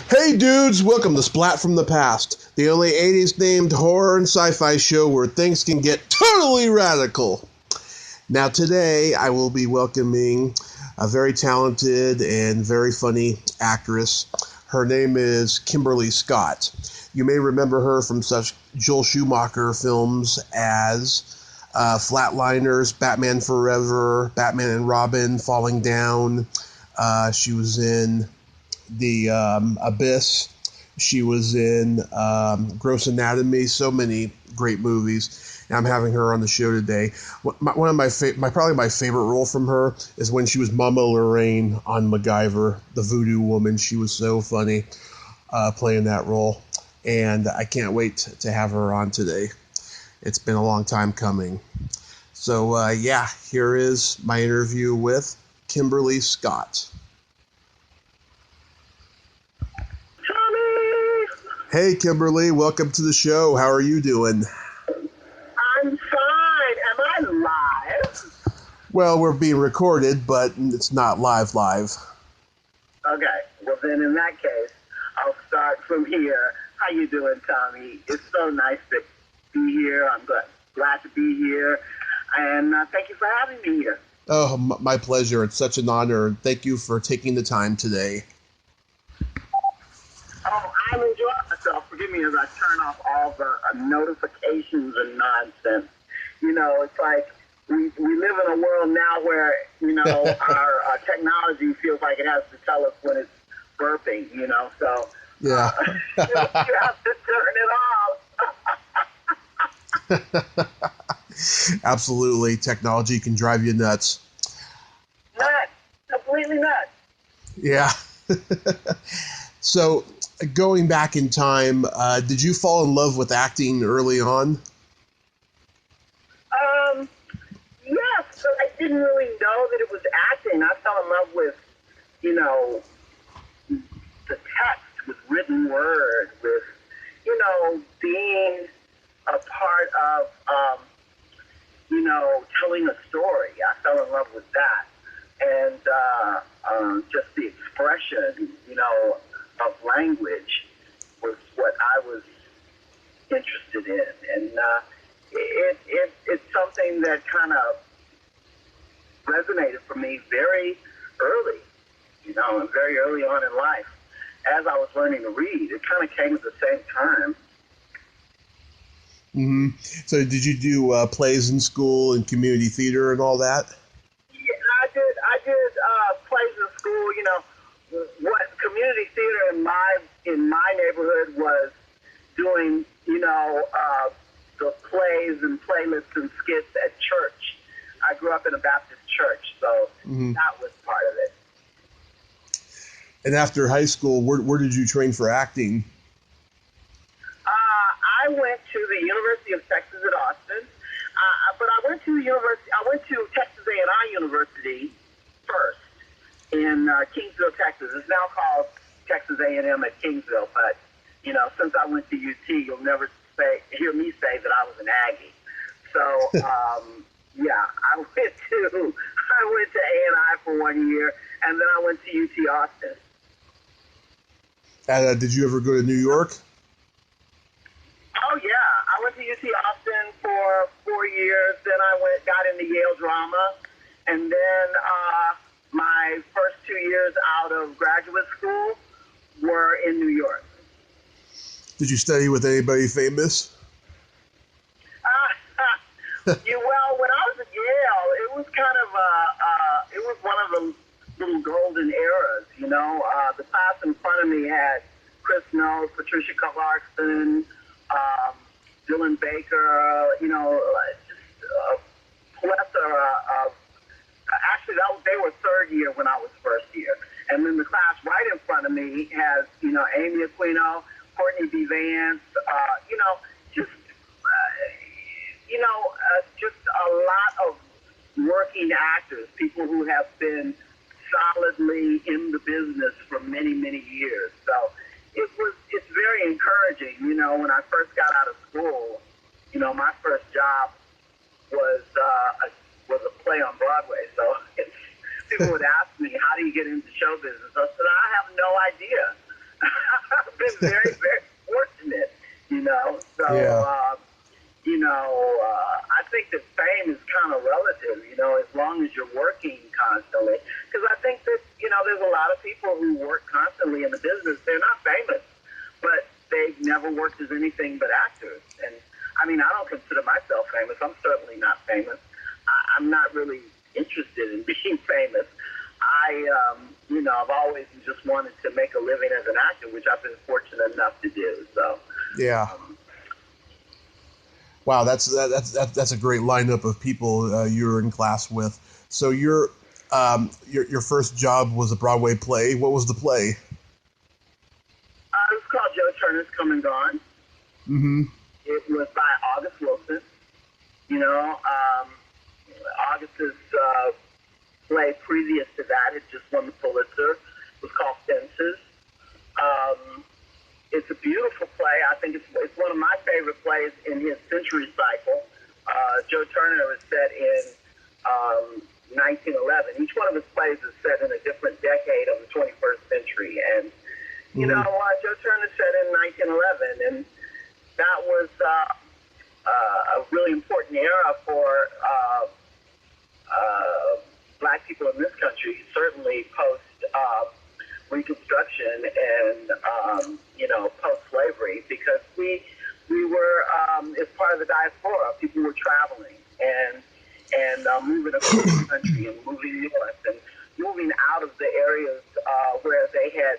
Hey dudes, welcome to Splat from the Past, the only 80s themed horror and sci-fi show where things can get totally radical. Now today I will be welcoming a very talented and very funny actress. Her name is Kimberly Scott. You may remember her from such Joel Schumacher films as Flatliners, Batman Forever, Batman and Robin, Falling Down. She was in The Abyss. She was in Gross Anatomy. So many great movies. And I'm having her on the show today. One of probably my favorite role from her is when she was Mama Lorraine on MacGyver, the Voodoo Woman. She was so funny playing that role, and I can't wait to have her on today. It's been a long time coming. So here is my interview with Kimberly Scott. Hey, Kimberly, welcome to the show. How are you doing? I'm fine. Am I live? Well, we're being recorded, but it's not live. Okay. Well, then in that case, I'll start from here. How you doing, Tommy? It's so nice to be here. I'm glad to be here. And thank you for having me here. Oh, my pleasure. It's such an honor. Thank you for taking the time today. Oh, I'm enjoying myself. Forgive me as I turn off all the notifications and nonsense. You know, it's like we live in a world now where, you know, our technology feels like it has to tell us when it's burping, you know. So yeah. You have to turn it off. Absolutely. Technology can drive you nuts. Nuts. Completely nuts. Yeah. So, going back in time, did you fall in love with acting early on? Yes, but I didn't really know that it was acting. I fell in love with, you know, the text, with written word, with, you know, being a part of, you know, telling a story. I fell in love with that. And just the expression, you know, of language was what I was interested in. And it's something that kind of resonated for me very early, you know, and very early on in life. As I was learning to read, it kind of came at the same time. Mm-hmm. So did you do plays in school and community theater and all that? Yeah, I did plays in school. You know, what community theater in my neighborhood was doing, you know, the plays and playlists and skits at church. I grew up in a Baptist church, so that was part of it. And after high school, where did you train for acting? I went to the University of Texas at Austin, but I went to Texas A&I University first in Kingsville, Texas. It's now called Texas A&M at Kingsville, but you know, since I went to UT, you'll never hear me say that I was an Aggie. So yeah, I went to A&I for 1 year, and then I went to UT Austin. Did you ever go to New York? Oh yeah, I went to UT Austin for 4 years. Then I got into Yale drama, and then my first 2 years out of graduate school were in New York. Did you study with anybody famous? Well, when I was at Yale, it was kind of it was one of the little golden eras. You know, the class in front of me had Chris Knowles, Patricia Clarkson, Dylan Baker, you know, just a plethora of, actually they were third year when I was first year. And then the class right in front of me has, you know, Amy Aquino, Courtney B. Vance, you know, just a lot of working actors, people who have been solidly in the business for many, many years. So it's very encouraging. You know, when I first got out of school, you know, my first job was a play on Broadway. So people would ask me, how do you get into show business? I said, I have no idea. been very, very fortunate, you know. So, Yeah. I think that fame is kind of relative, you know, as long as you're working constantly. Because I think that, you know, there's a lot of people who work constantly in the business. They're not famous, but they've never worked as anything but actors. And, I mean, I don't consider myself famous. I'm certainly not famous. I'm not really interested in being famous. I've always just wanted to make a living as an actor, which I've been fortunate enough to do. So, Yeah. Wow, that's a great lineup of people you're in class with. So your first job was a Broadway play. What was the play? it was called Joe Turner's Come and Gone. Mm-hmm. It was by August Wilson. You know, August's play previous to that had just won the Pulitzer. It was called Fences. It's a beautiful play. I think it's one of my favorite plays in his century cycle. Joe Turner is set in 1911. Each one of his plays is set in a different decade of the 21st century. And, you know, Joe Turner set in 1911, and that was a really important era for black people in this country, certainly post Reconstruction and post-slavery, because we were as part of the diaspora. People were traveling and moving across the country and moving north and moving out of the areas where they had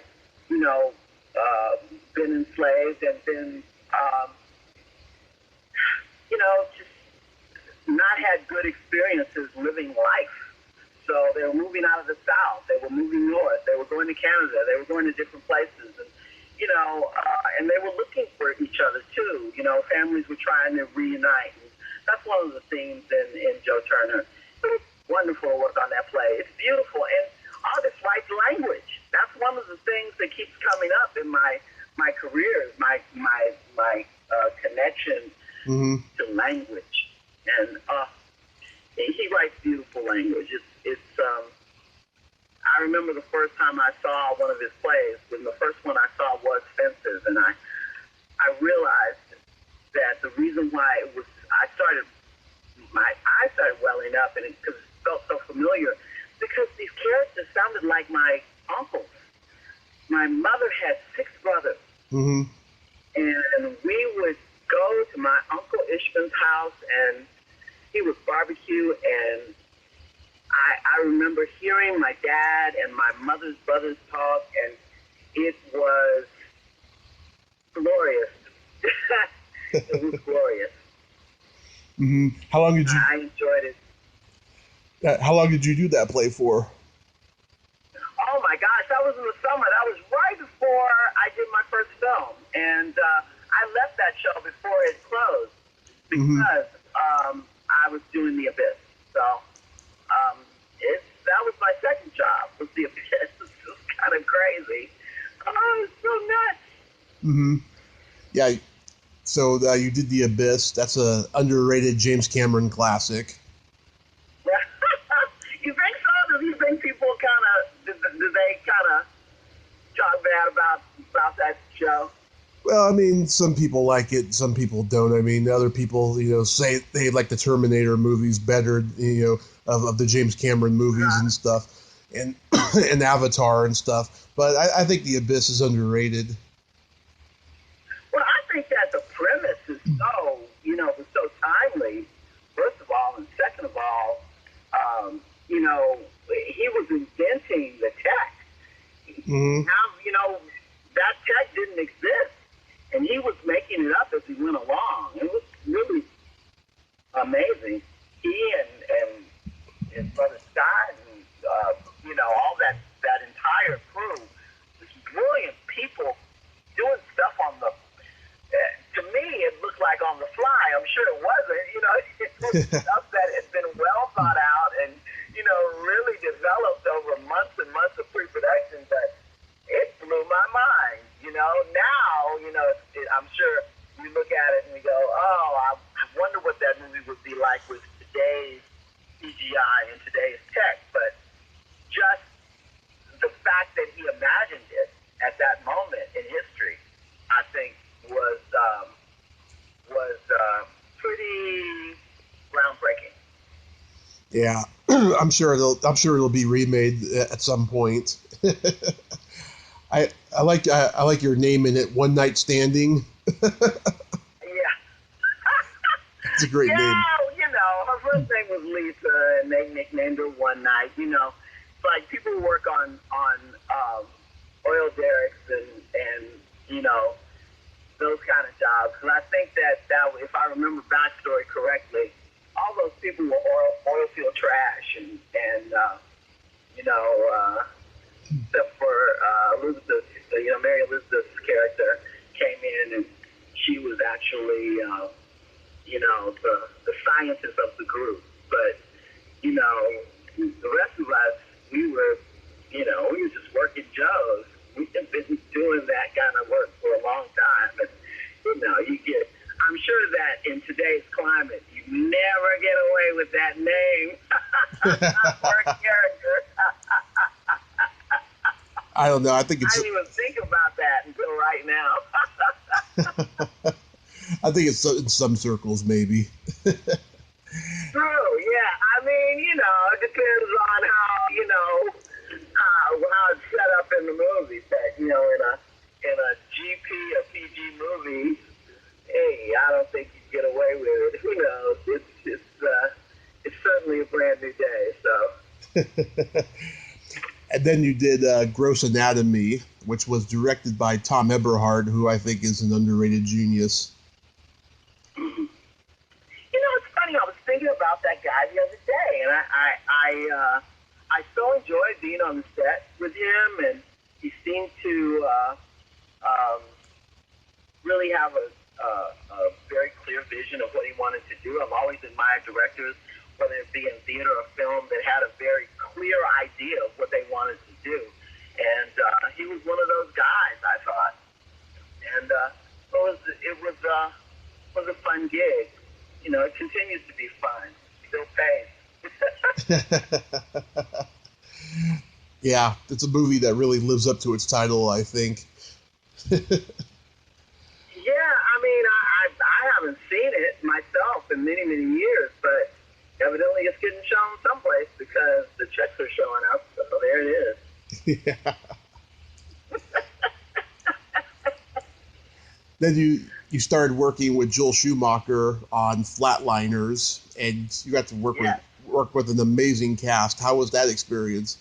been enslaved and been just not had good experiences living life. So they were moving out of the South. They were moving north. They were going to Canada. They were going to different places. And, and they were looking for each other, too. You know, families were trying to reunite. And that's one of the themes in Joe Turner. It's wonderful to work on that play. It's beautiful. And August writes language. That's one of the things that keeps coming up in my career, my connection to language. And he writes beautiful language. I remember the first time I saw one of his plays, when the first one I saw was Fences, and I realized that the reason why my eyes started welling up, and because it felt so familiar, because these characters sounded like my uncles. My mother had 6 brothers, and we would go to my Uncle Ishman's house, and he would barbecue, and I remember hearing my dad and my mother's brothers talk, and it was glorious. It was glorious. How long did you? I enjoyed it. How long did you do that play for? Oh my gosh, that was in the summer. That was right before I did my first film, and I left that show before it closed because I was doing The Abyss. So that was my second job, was The Abyss. It was kind of crazy. Oh, it's so nuts. Yeah. So you did The Abyss. That's a underrated James Cameron classic. You think so? Do you think people do they kind of talk bad about that show? Well, I mean, some people like it, some people don't. I mean, other people, say they like the Terminator movies better, of the James Cameron movies and stuff, and and Avatar and stuff. But I think The Abyss is underrated. Well, I think that the premise is was so timely, first of all, and second of all, he was inventing the tech. Now, that tech didn't exist. And he was making it up as he went along. It was really amazing. He and his brother Scott and, all that entire crew, this brilliant people doing stuff on the, to me, it looked like on the fly. I'm sure it wasn't. It was stuff that had been well thought out and, really developed over months and months of pre-production, but it blew my mind. Now, I'm sure we look at it and we go, oh, I wonder what that movie would be like with today's CGI and today's tech. But just the fact that he imagined it at that moment in history Yeah, I'm sure it'll be remade at some point. I like your name in it. One Night Standing. Yeah. It's a great name. Her first name was Lisa, and they nicknamed her One Night. It's like people who work on oil derricks and those kind of jobs. And I think that if I remember backstory correctly, all those people were oil field trash, and except for Elizabeth, Mary Elizabeth's character came in, and she was actually, the scientist of the group. But, the rest of us, we were just working Joes. We've been doing that kind of work for a long time. And, I'm sure that in today's climate, you never get away with that name or character. I don't know. I think it's. I didn't even think about that until right now. I think it's in some circles, maybe. True, yeah. I mean, it depends on how it's set up in the movie. But in a GP or PG movie, hey, I don't think you'd get away with it. Who knows? It's certainly a brand new day. So. And then you did Gross Anatomy, which was directed by Tom Eberhard, who I think is an underrated genius. It's funny. I was thinking about that guy the other day, and I so enjoyed being on the set with him, and he seemed to really have a very clear vision of what he wanted to do. I've always admired directors, whether it be in theater or film, that had a very clear idea of what they wanted to do. And he was one of those guys, I thought. And it was a fun gig. It continues to be fun. Still pays. Yeah, it's a movie that really lives up to its title, I think. Yeah, I mean, I haven't seen it myself in many, many years, but evidently it's getting shown someplace because the checks are showing up, so there it is. Yeah. Then you started working with Joel Schumacher on Flatliners, and you got to work with an amazing cast. How was that experience?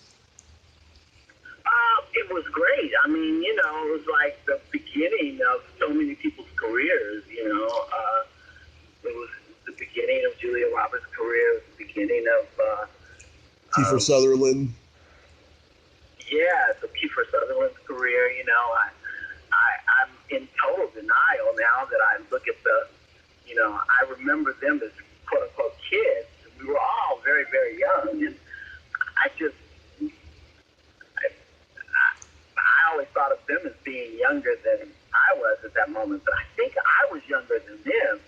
It was great. I mean, it was like the beginning of so many people's careers, It was the beginning of Julia Roberts' career. It was the beginning of Kiefer Sutherland. Yeah, so Kiefer Sutherland's career. I'm in total denial now that I look at I remember them as quote unquote kids. We were all very, very young, and I always thought of them as being younger than I was at that moment, but I think I was younger than them.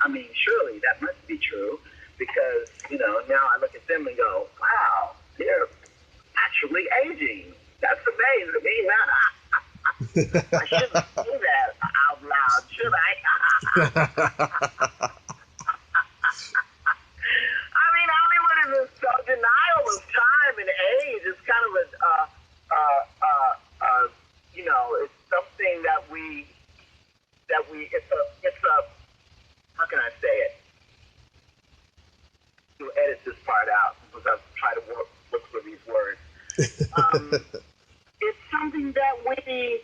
I mean, surely that must be true, because, now I look at them and go, wow, they're actually aging. That's amazing. I shouldn't say that out loud, should I? I mean, Hollywood is so denial of time and age. It's kind of it's something that it's a, how can I say it? To edit this part out, because I try to look for these words. It's something that we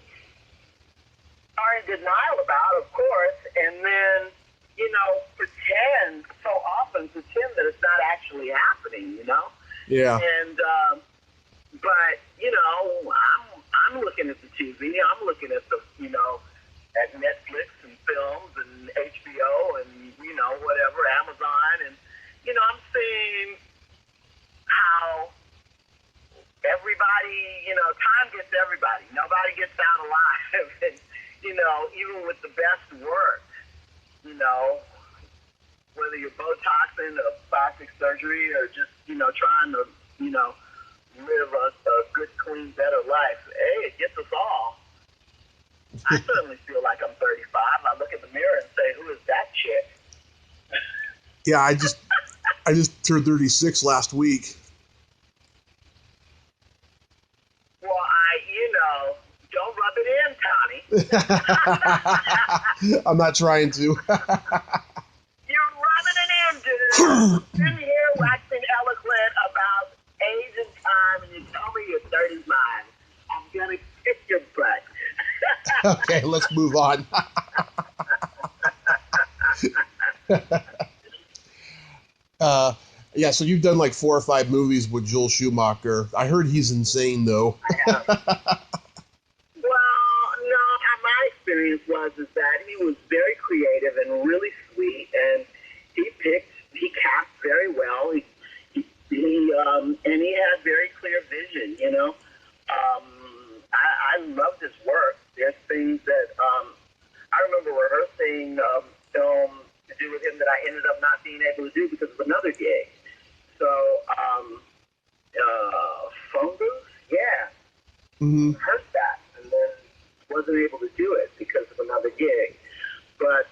are in denial about, of course, and then, pretend that it's not actually happening, Yeah. And, but, I'm looking at the TV, I'm looking at the, at Netflix and films and HBO and, whatever, Amazon, and, I'm seeing how everybody, time gets everybody. Nobody gets out alive. And, even with the best work, whether you're Botoxing or plastic surgery or just, trying to, live a good, clean, better life, hey, it gets us all. I certainly feel like I'm 35. I look in the mirror and say, who is that chick? Yeah, I just turned 36 last week. Well, don't rub it in, Tommy. I'm not trying to. You're rubbing it in, dude. Sitting here waxing eloquent about age and time, and you tell me you're 35. I'm going to kick your butt. Okay, let's move on. Yeah, so you've done like 4 or 5 movies with Joel Schumacher. I heard he's insane, though. I have. Well, no, my experience was that he was very creative and really sweet, and he cast very well. And he had very clear vision, I loved his work. There's things that I remember rehearsing film to do with him that I ended up not being able to do because of another gig. So, phone booth, yeah, rehearsed that, and then wasn't able to do it because of another gig. But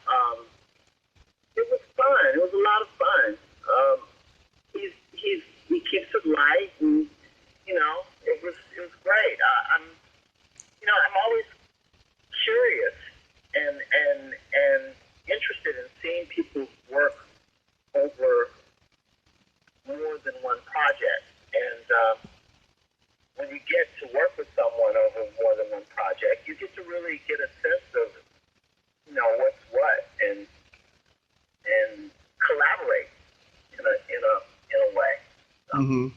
it was fun. It was a lot of fun. He keeps it light, and it was great. I'm always curious and interested in seeing people's work over more than one project. And when you get to work with someone over more than one project, you get to really get a sense of what's what and collaborate in a way. So. Mm-hmm.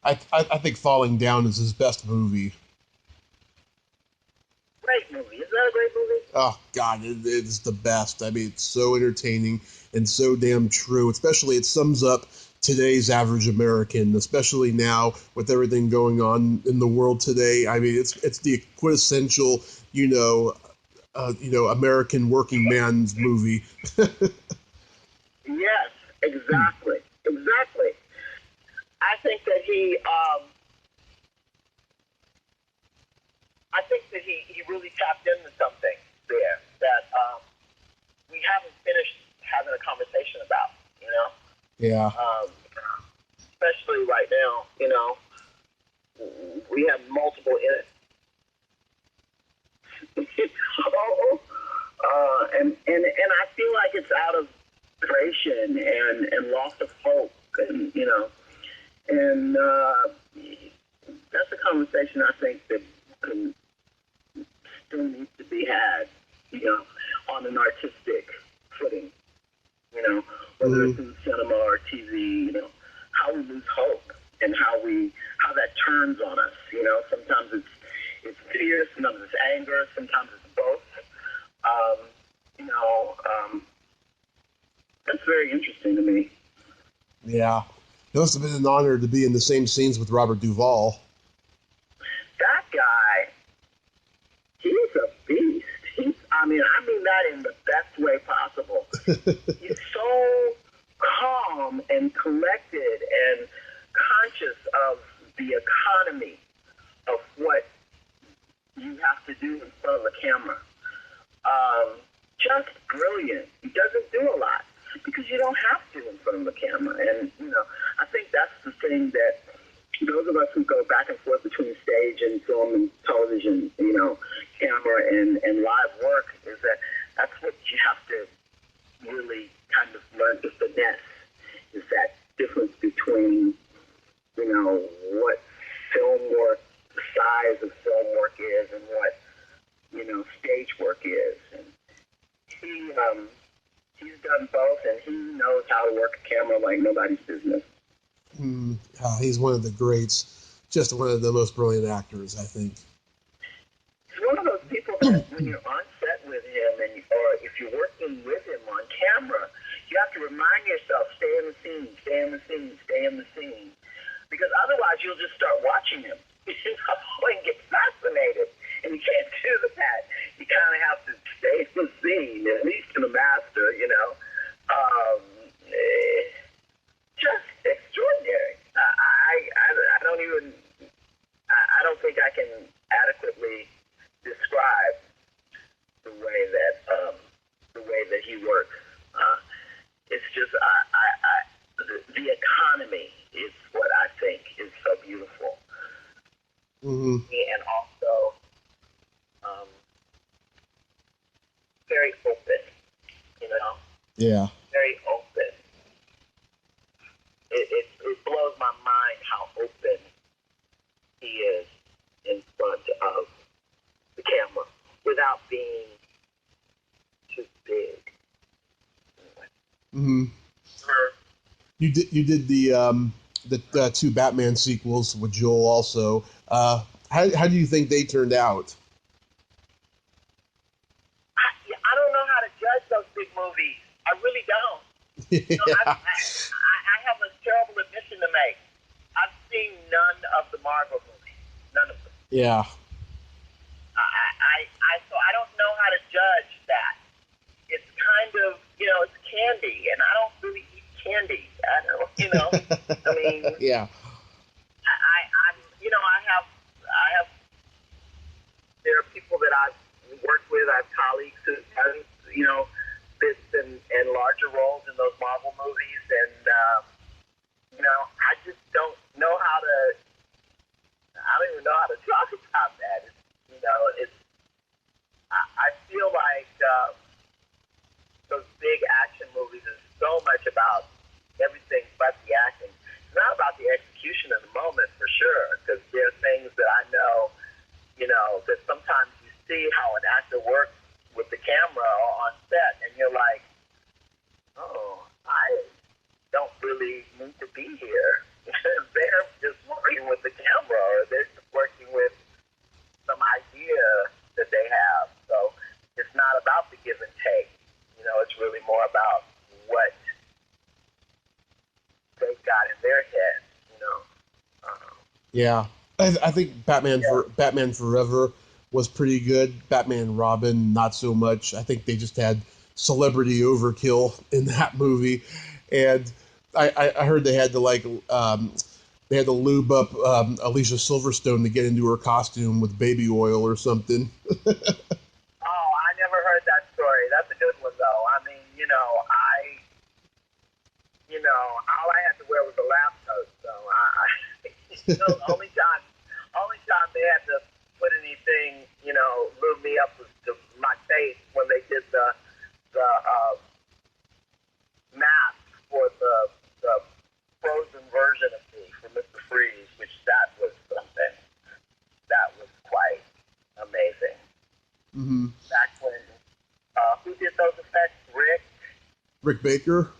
I think Falling Down is his best movie. Great movie. Is that a great movie? Oh, God, it's the best. I mean, it's so entertaining and so damn true. Especially, it sums up today's average American, especially now with everything going on in the world today. I mean, it's the quintessential, American working man's movie. Yes, exactly. Exactly. I think that he really tapped into something there that we haven't finished having a conversation about, Yeah. Especially right now, we have multiple and I feel like it's out of frustration and loss of hope, and that's a conversation I think that still needs to be had, on an artistic footing, whether it's in cinema or TV, how we lose hope and how that turns on us, sometimes it's fear, sometimes it's anger, sometimes it's both. That's very interesting to me. Yeah. It must have been an honor to be in the same scenes with Robert Duvall. That guy, he's a beast. I mean that in the best way possible. He's so calm and collected and conscious of the economy of what you have to do in front of a camera. Just brilliant. He doesn't do a lot because you don't have to in front of a camera. And, I think that's the thing that those of us who go back and forth between stage and film and television, camera and live work, is that that's what you have to really kind of learn to finesse, is that difference between, what film work, the size of film work is and what, stage work is. And he's done both, and he knows how to work a camera like nobody's business. He's one of the greats, just one of the most brilliant actors, I think. He's one of those people that when you're on set with him, or if you're working with him on camera, you have to remind yourself, stay in the scene, stay in the scene, stay in the scene. Because otherwise you'll just start watching him and get fascinated, and you can't do that. You kind of have to stay in the scene, at least in a master, just extraordinary. I don't think I can adequately describe the way that he works. It's just the economy is what I think is so beautiful. Mm-hmm. And also very open, you know? Yeah. Very open. It blows my mind how open he is in front of the camera without being too big. Mm-hmm. You did the two Batman sequels with Joel also. How do you think they turned out? I don't know how to judge those big movies. I really don't. You know, Yeah. I have a terrible admission to make. I've seen none of the Marvel movies. None of them. Yeah. So I don't know how to judge that. It's kind of, you know, it's candy, and I don't really eat candy. I don't, you know. I mean, Yeah. I'm, you know, I have. There are people that I've worked with. I have colleagues who have, you know, bits and larger roles in those Marvel movies, and you know, I just don't know how to. I don't even know how to talk about that. You know, I feel like those big action movies is so much about everything but the acting. It's not about the execution in the moment, for sure, because there are things that I know, you know, that sometimes you see how an actor works with the camera on set, and you're like, oh, I don't really need to be here. They're just working with the camera, or they're just working with some idea that they have. So it's not about the give and take. You know, it's really more about what they've got in their head. You know. Yeah. I think Batman Forever was pretty good. Batman and Robin, not so much. I think they just had celebrity overkill in that movie, and I heard they had to they had to lube up Alicia Silverstone to get into her costume with baby oil or something. Oh, I never heard that story. That's a good one, though. I mean, you know, all I had to wear was a lab coat, so you know, only time they had to put anything, you know, lube me up was to my face when they did the mask for the frozen version of me for Mr. Freeze, which that was something. That was quite amazing. Mm-hmm. Back when, who did those effects? Rick Baker.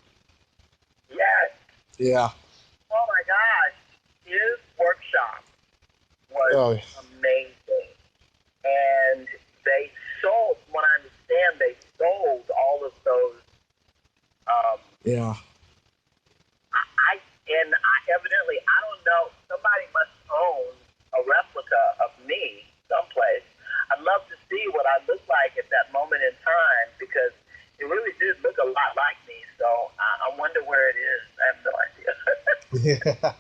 Yes. Yeah. Oh my gosh. His workshop was amazing. And they sold, from what I understand, they sold all of those. Yeah. Evidently, I don't know, somebody must own a replica of me someplace. I'd love to see what I look like at that moment in time, because it really did look a lot like me. So I wonder where it is. I have no idea. Yeah.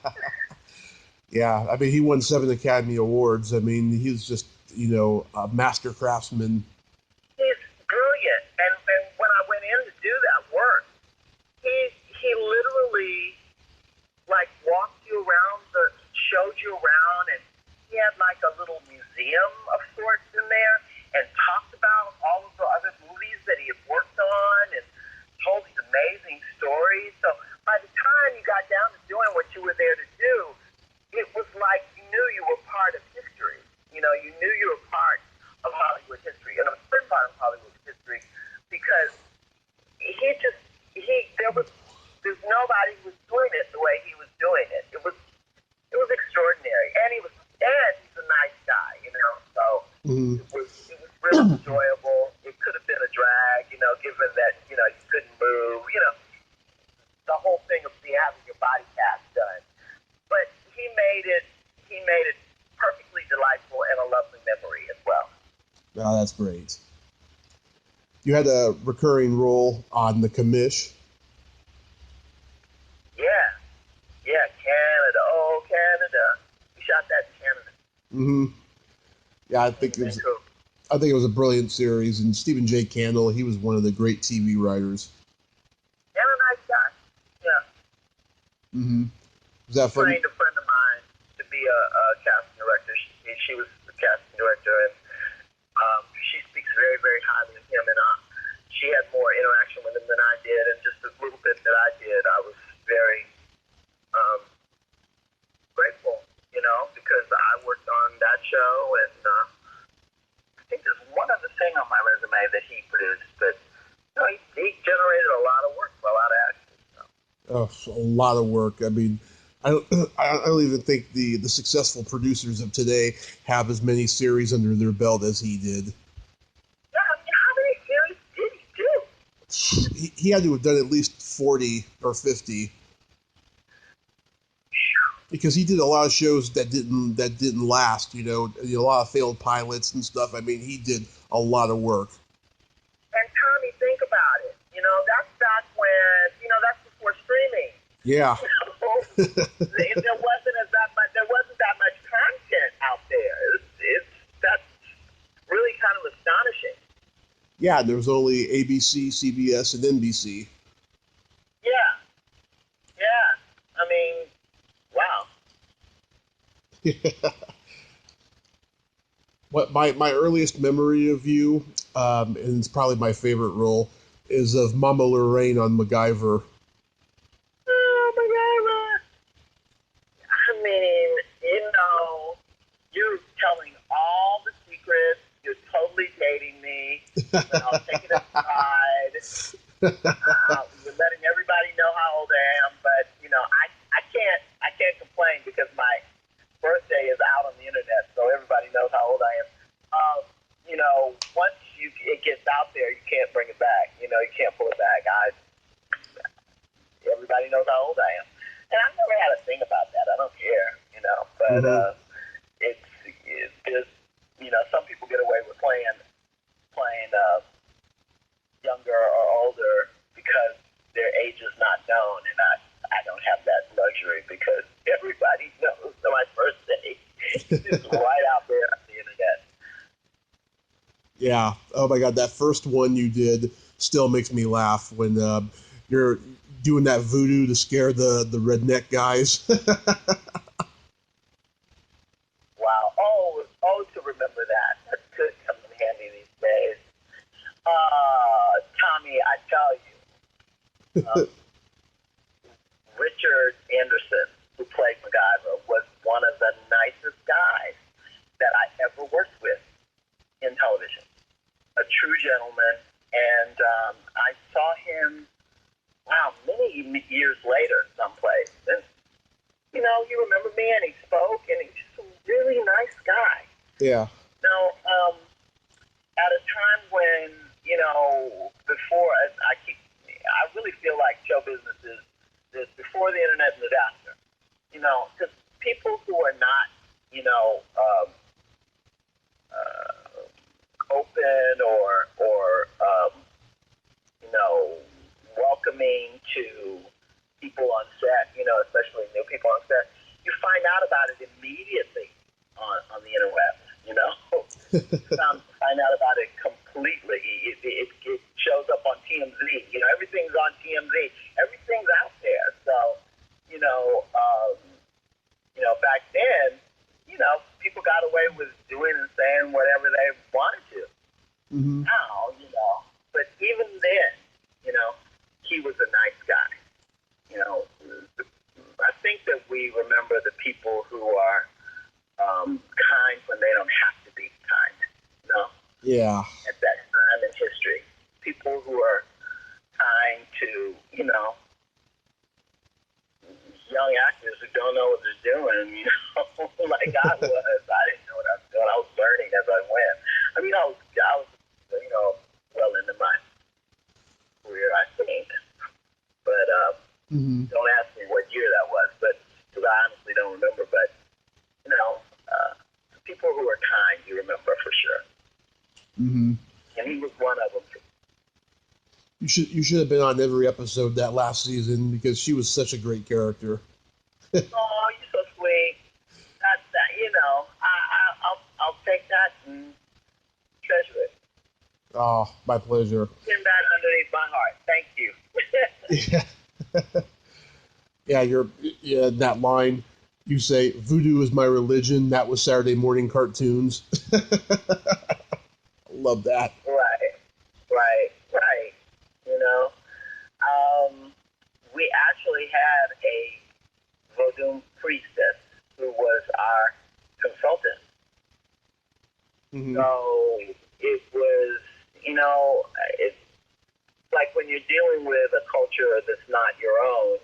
Yeah. I mean, he won 7 Academy Awards. I mean, he's just, you know, a master craftsman. He's brilliant. And when I went in to do that work, he literally like walked you around, showed you around, and he had like a little museum of sorts in there, and talked about all of the other movies that he had worked on, and told these amazing stories. So by the time you got down to doing what you were there to do, it was like you knew you were part of history. You know, you knew you were part of Hollywood history, and a certain part of Hollywood history, because there's nobody who was doing it the way he was doing it. It was extraordinary, and he's a nice guy, you know. So it was really enjoyable. It could have been a drag, you know, given that, you know, you couldn't move, you know, the whole thing of having your body cast done. But he made it perfectly delightful and a lovely memory as well. Oh, that's great. You had a recurring role on The Commish. Yeah, Canada. Oh, Canada. We shot that in Canada. Mm-hmm. Yeah, I think it was a brilliant series, and Stephen J. Candle, he was one of the great TV writers. And a nice guy. Yeah. Mm-hmm. Was that fun? Trained a friend of mine to be a casting director. She was the casting director, and she speaks very, very highly of him. And she had more interaction with him than I did, and just the little bit that I did, I was very grateful, because I worked on that show, and I think there's one other thing on my resume that he produced, but he generated a lot of work for a lot of actors. So. Oh, a lot of work. I mean, I don't even think the successful producers of today have as many series under their belt as he did. Yeah, I mean, how many series did he do? He had to have done at least 40 or 50. Because he did a lot of shows that didn't last, a lot of failed pilots and stuff. I mean, he did a lot of work. And Tommy, think about it. That's back when, that's before streaming. Yeah. There wasn't that much content out there. That's really kind of astonishing. Yeah, there was only ABC, CBS, and NBC. Yeah. I mean, wow. What my earliest memory of you, and it's probably my favorite role, is of Mama Lorraine on MacGyver. Oh, MacGyver. I mean, you're telling all the secrets. You're totally dating me. I'll take it aside. You're letting everybody know how old I am, but I can't complain because my birthday is out on the internet, so everybody knows how old I am. Once it gets out there, you can't bring it back. You can't pull it back. Everybody knows how old I am, and I've never had a thing about that. I don't care, but it's just some people get away with playing younger or older because their age is not known, and I don't have that luxury because everybody knows that my birthday is right out there on the internet. Yeah. Oh my God, that first one you did still makes me laugh when you're doing that voodoo to scare the redneck guys. Wow. Oh, to remember that. That could come in handy these days. Tommy, I tell you, Richard Anderson, who played MacGyver, was one of the nicest guys that I ever worked with in television. A true gentleman, and I saw him, many years later someplace, and he remembered me, and he spoke, and he's just a really nice guy. Yeah. Now, at a time when, before, I really feel like show business is before the internet and the after. Because people who are not, open or welcoming to people on set, especially new people on set, you find out about it immediately on the interweb, find out about it completely. It shows up on TMZ. Everything's on TMZ. Everything's out there. So, back then, people got away with doing and saying whatever they wanted to. Mm-hmm. Now, but even then, he was a nice guy. I think that we remember the people who are kind when they don't have to be kind. Yeah. At that time in history, people who are kind to, young actors who don't know what they're doing, like I was. I didn't know what I was doing. I was learning as I went. I mean, I was well into my career, I think. But don't ask me what year that was, but because I honestly don't remember. But people who are kind, you remember for sure. Mm-hmm. And he was one of them. You should have been on every episode that last season because she was such a great character. Oh, you're so sweet. That I'll take that and treasure it. Oh, my pleasure. Send that underneath my heart. Thank you. Yeah. Yeah, Yeah, that line. You say, voodoo is my religion. That was Saturday morning cartoons. Love that. Right. You know, we actually had a voodoo priestess who was our consultant. Mm-hmm. So it was, it's like when you're dealing with a culture that's not your own,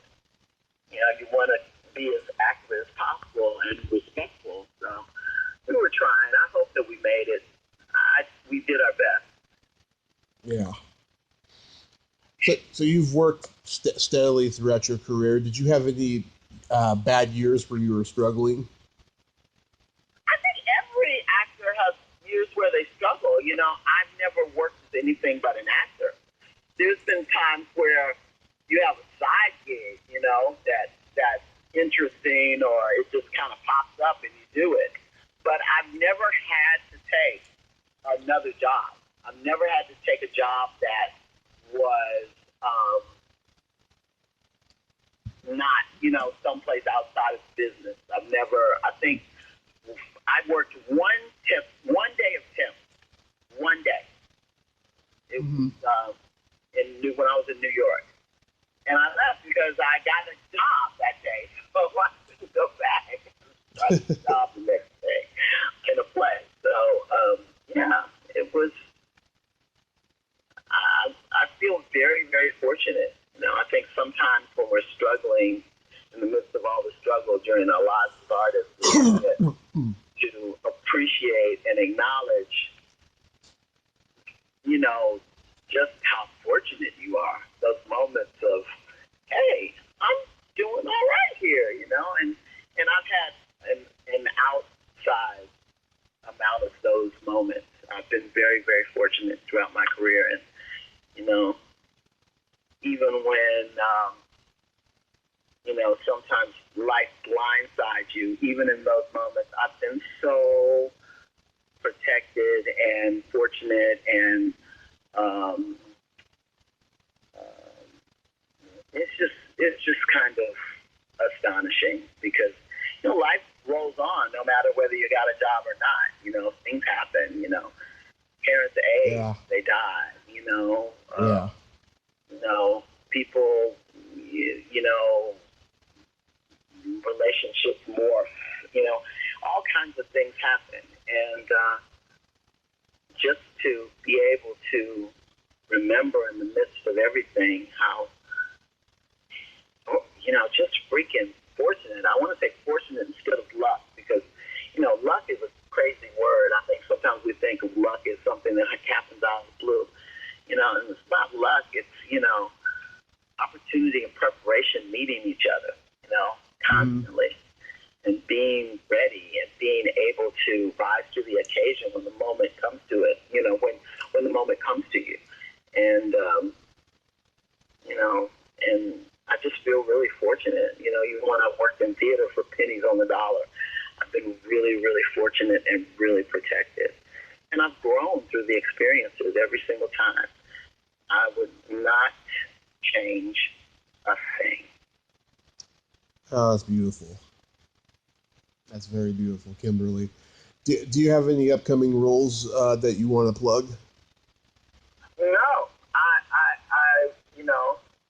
you want to be as accurate as possible and respectful. So we were trying. I hope that we made it. We did our best. Yeah. So you've worked steadily throughout your career. Did you have any bad years where you were struggling? I think every actor has years where they struggle. I've never worked as anything but an actor. There's been times where you have a side gig, that's interesting, or it just kind of pops up and you do it. But I've never had to take another job. I've never had to take a job that was not, someplace outside of business. I think I worked one day of temp. One day. It was when I was in New York. And I left because I got a job that day. So I couldn't go back. I got a job the next day in a play. So, it was, I feel very, very fortunate. I think sometimes when we're struggling, in the midst of all the struggle during our lives as artists, we forget to appreciate and acknowledge, just how fortunate you are. Those moments of, hey, I'm doing all right here, and I've had an outside amount of those moments. I've been very, very fortunate throughout my career, and even when sometimes life blindsides you, even in those moments, I've been so protected and fortunate, and it's just kind of astonishing because life rolls on no matter whether you got a job or not. Things happen. Parents age, they die. People, relationships morph. All kinds of things happen, and just to be able to remember in the midst of everything how, just freaking fortunate. I want to say fortunate instead of luck because, luck is a crazy word. I think sometimes we think of luck as something that happens out of the blue, and it's not luck. It's, opportunity and preparation meeting each other, constantly, and being ready and being able to rise to the occasion when the moment comes to it, when the moment comes to you. And, and I just feel really fortunate. Even when I worked in theater for pennies on the dollar, I've been really, really fortunate and really protected. And I've grown through the experiences every single time. I would not change a thing. Oh, that's beautiful. That's very beautiful, Kimberly. Do you have any upcoming roles that you want to plug? No.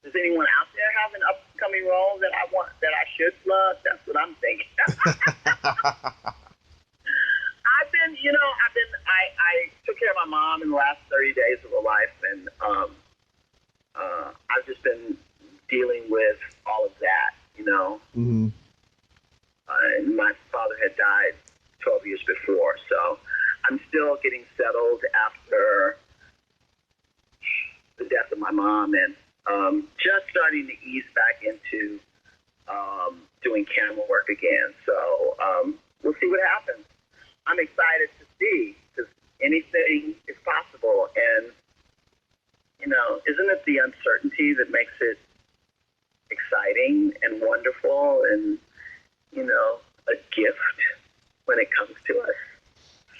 Does anyone out there have an upcoming role that I should plug? That's what I'm thinking. I took care of my mom in the last 30 days of her life, and I've just been dealing with all of that, Mm-hmm. And my father had died 12 years before, so I'm still getting settled after the death of my mom, and just starting to ease back into doing camera work again. So we'll see what happens. I'm excited to see, because anything is possible, and isn't it the uncertainty that makes it exciting and wonderful and a gift when it comes to us?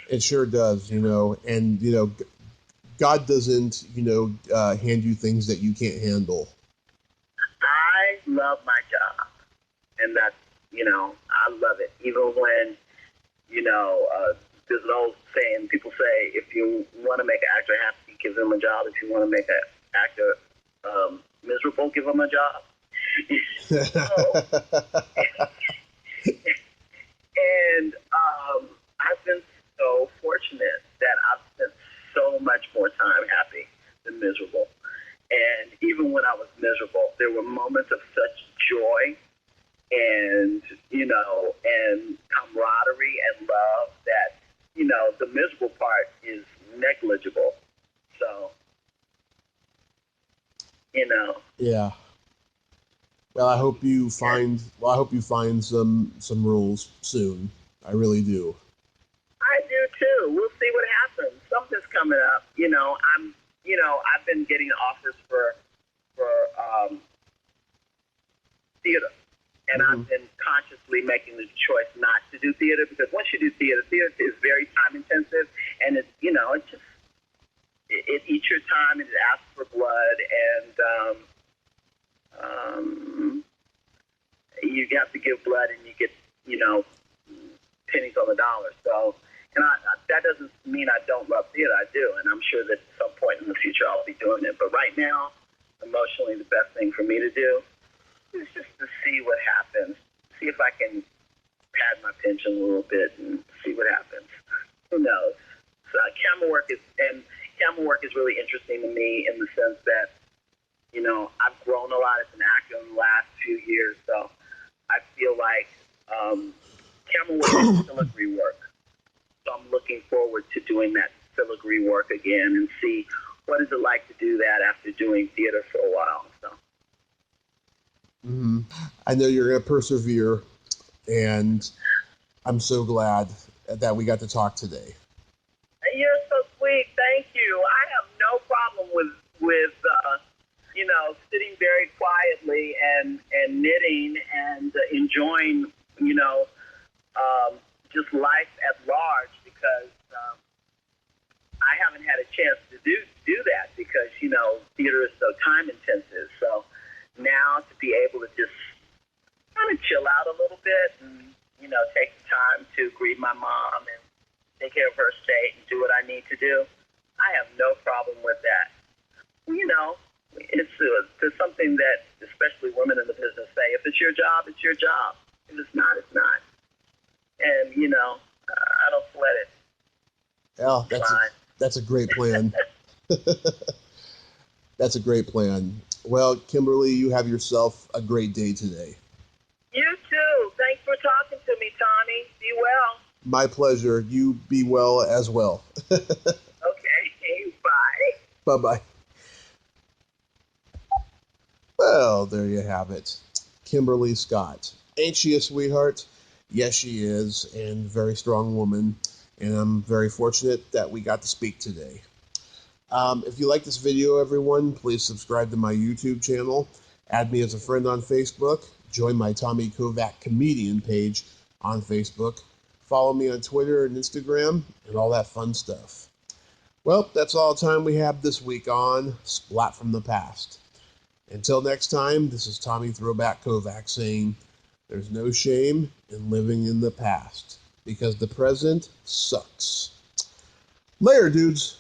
It sure does, and God doesn't, hand you things that you can't handle. I love my job, And that's, I love it. Even when, there's an old saying, people say, if you want to make an actor happy, give them a job. If you want to make an actor miserable, give them a job. And I've been so fortunate that I've spent so much more time happy than miserable. And even when I was miserable, there were moments of such joy and, and camaraderie and love that, the miserable part is negligible. So, Yeah. Well, I hope you find some rules soon. I really do. I do too. We'll see what happens. Something's coming up. I've been getting offers for theater, and I've been consciously making the choice not to do theater, because once you do theater is very time intensive, and it eats your time, and it asks for blood, and you have to give blood, and you get pennies on the dollar. So, and that doesn't mean I don't love theater. I do, and I'm sure that at some point in the future I'll be doing it. But right now, emotionally, the best thing for me to do is just to see what happens. See if I can pad my pension a little bit and see what happens. Who knows? So camera work is really interesting to me in the sense that, I've grown a lot as an actor in the last few years. So I feel like camera work is filigree work. So I'm looking forward to doing that filigree work again and see what is it like to do that after doing theater for a while. So. Mm-hmm. I know you're going to persevere, and I'm so glad that we got to talk today. You're so sweet. Thank you. I have no problem with sitting very quietly and knitting and enjoying, just life at large, because I haven't had a chance to do that because, theater is so time intensive. So now to be able to just kind of chill out a little bit and, take the time to greet my mom and take care of her estate and do what I need to do, I have no problem with that. It's something that especially women in the business say, if it's your job, it's your job. If it's not, it's not. And, I don't sweat it. Yeah, that's a great plan. That's a great plan. Well, Kimberly, you have yourself a great day today. You too. Thanks for talking to me, Tommy. Be well. My pleasure. You be well as well. Okay. Bye. Bye-bye. Well, there you have it. Kimberly Scott. Ain't she a sweetheart? Yes, she is, and very strong woman. And I'm very fortunate that we got to speak today. If you like this video, everyone, please subscribe to my YouTube channel. Add me as a friend on Facebook. Join my Tommy Kovac comedian page on Facebook. Follow me on Twitter and Instagram and all that fun stuff. Well, that's all the time we have this week on Splat from the Past. Until next time, this is Tommy Throwback Kovac saying, there's no shame in living in the past, because the present sucks. Later, dudes.